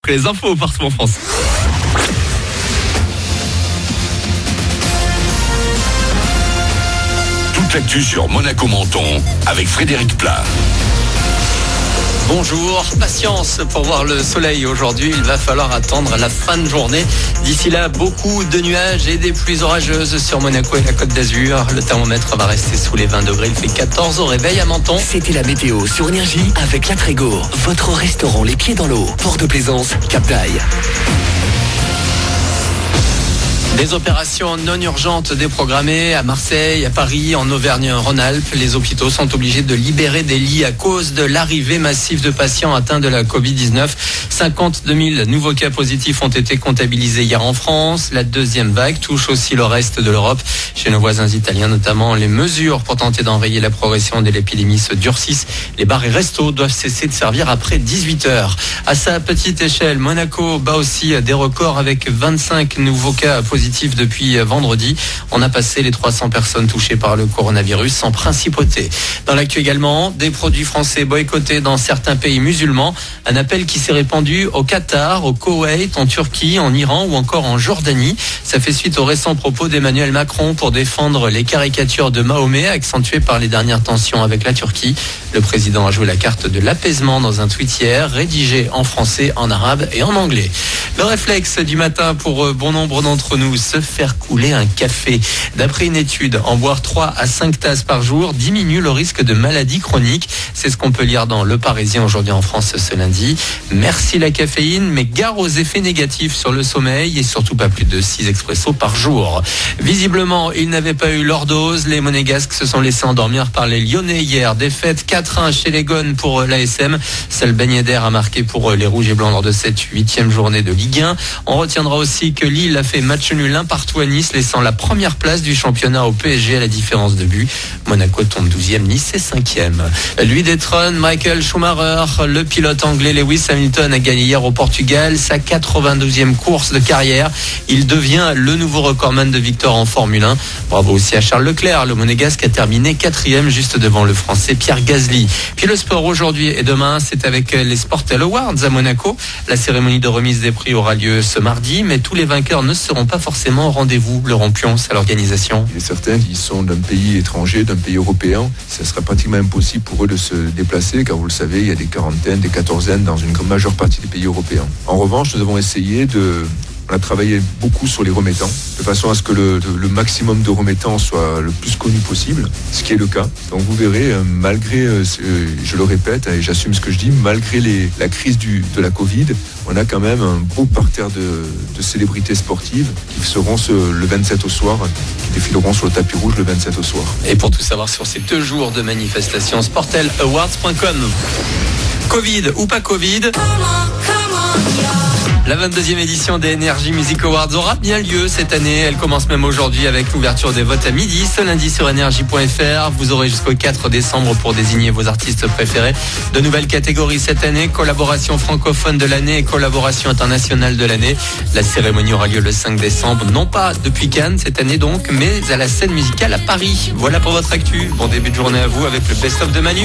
Les infos partout en France. Toute l'actu sur Monaco Menton avec Frédéric Plat. Bonjour, patience pour voir le soleil aujourd'hui, il va falloir attendre la fin de journée. D'ici là, beaucoup de nuages et des pluies orageuses sur Monaco et la Côte d'Azur. Le thermomètre va rester sous les 20 degrés, il fait 14 au réveil à Menton. C'était la météo sur Énergie avec La Trégo, votre restaurant les pieds dans l'eau. Port de Plaisance, Cap d'Aille. Des opérations non urgentes déprogrammées à Marseille, à Paris, en Auvergne-Rhône-Alpes. Les hôpitaux sont obligés de libérer des lits à cause de l'arrivée massive de patients atteints de la Covid-19. 52 000 nouveaux cas positifs ont été comptabilisés hier en France. La deuxième vague touche aussi le reste de l'Europe. Chez nos voisins italiens notamment, les mesures pour tenter d'enrayer la progression de l'épidémie se durcissent. Les bars et restos doivent cesser de servir après 18 heures. À sa petite échelle, Monaco bat aussi des records avec 25 nouveaux cas positifs depuis vendredi. On a passé les 300 personnes touchées par le coronavirus sans principauté. Dans l'actu également, des produits français boycottés dans certains pays musulmans. Un appel qui s'est répandu au Qatar, au Koweït, en Turquie, en Iran ou encore en Jordanie. Ça fait suite aux récents propos d'Emmanuel Macron pour défendre les caricatures de Mahomet accentuées par les dernières tensions avec la Turquie. Le président a joué la carte de l'apaisement dans un tweet hier, rédigé en français, en arabe et en anglais. Le réflexe du matin pour bon nombre d'entre nous, se faire couler un café. D'après une étude, en boire 3 à 5 tasses par jour diminue le risque de maladies chroniques. C'est ce qu'on peut lire dans Le Parisien aujourd'hui en France ce lundi. Merci la caféine, mais gare aux effets négatifs sur le sommeil et surtout pas plus de 6 expressos par jour. Visiblement, ils n'avaient pas eu leur dose. Les Monégasques se sont laissés endormir par les Lyonnais hier. Défaite 4-1 chez les Gones pour l'ASM. Seul Ben Yedder a marqué pour les Rouges et Blancs lors de cette 8e journée de Ligue 1. On retiendra aussi que Lille a fait match nul 1 partout à Nice, laissant la première place du championnat au PSG à la différence de but. Monaco tombe 12e, Nice est 5e. Lui détrône Michael Schumacher. Le pilote anglais Lewis Hamilton a gagné hier au Portugal sa 92e course de carrière. Il devient le nouveau recordman de victoire en Formule 1. Bravo aussi à Charles Leclerc. Le Monégasque a terminé 4e juste devant le Français Pierre Gasly. Puis le sport aujourd'hui et demain, c'est avec les Sportel Awards à Monaco. La cérémonie de remise des prix aura lieu ce mardi, mais tous les vainqueurs ne seront pas forcément au rendez-vous. Laurent Pions à l'organisation. Il y a certains qui sont d'un pays étranger, d'un pays européen. Ça sera pratiquement impossible pour eux de se déplacer, car vous le savez, il y a des quarantaines, des quatorzaines dans une majeure partie des pays européens. En revanche, nous avons essayé on a travaillé beaucoup sur les remettants, de façon à ce que le maximum de remettants soit le plus connu possible, ce qui est le cas. Donc vous verrez, malgré, je le répète, et j'assume ce que je dis, malgré la crise de la Covid, on a quand même un beau parterre de célébrités sportives qui seront le 27 au soir, qui défileront sur le tapis rouge le 27 au soir. Et pour tout savoir sur ces 2 jours de manifestation, sportelawards.com. Covid ou pas Covid, la 22e édition des Energy Music Awards aura bien lieu cette année. Elle commence même aujourd'hui avec l'ouverture des votes à midi. Ce lundi sur energy.fr. Vous aurez jusqu'au 4 décembre pour désigner vos artistes préférés. De nouvelles catégories cette année. Collaboration francophone de l'année et collaboration internationale de l'année. La cérémonie aura lieu le 5 décembre. Non pas depuis Cannes cette année donc, mais à la scène musicale à Paris. Voilà pour votre actu. Bon début de journée à vous avec le best-of de Manu.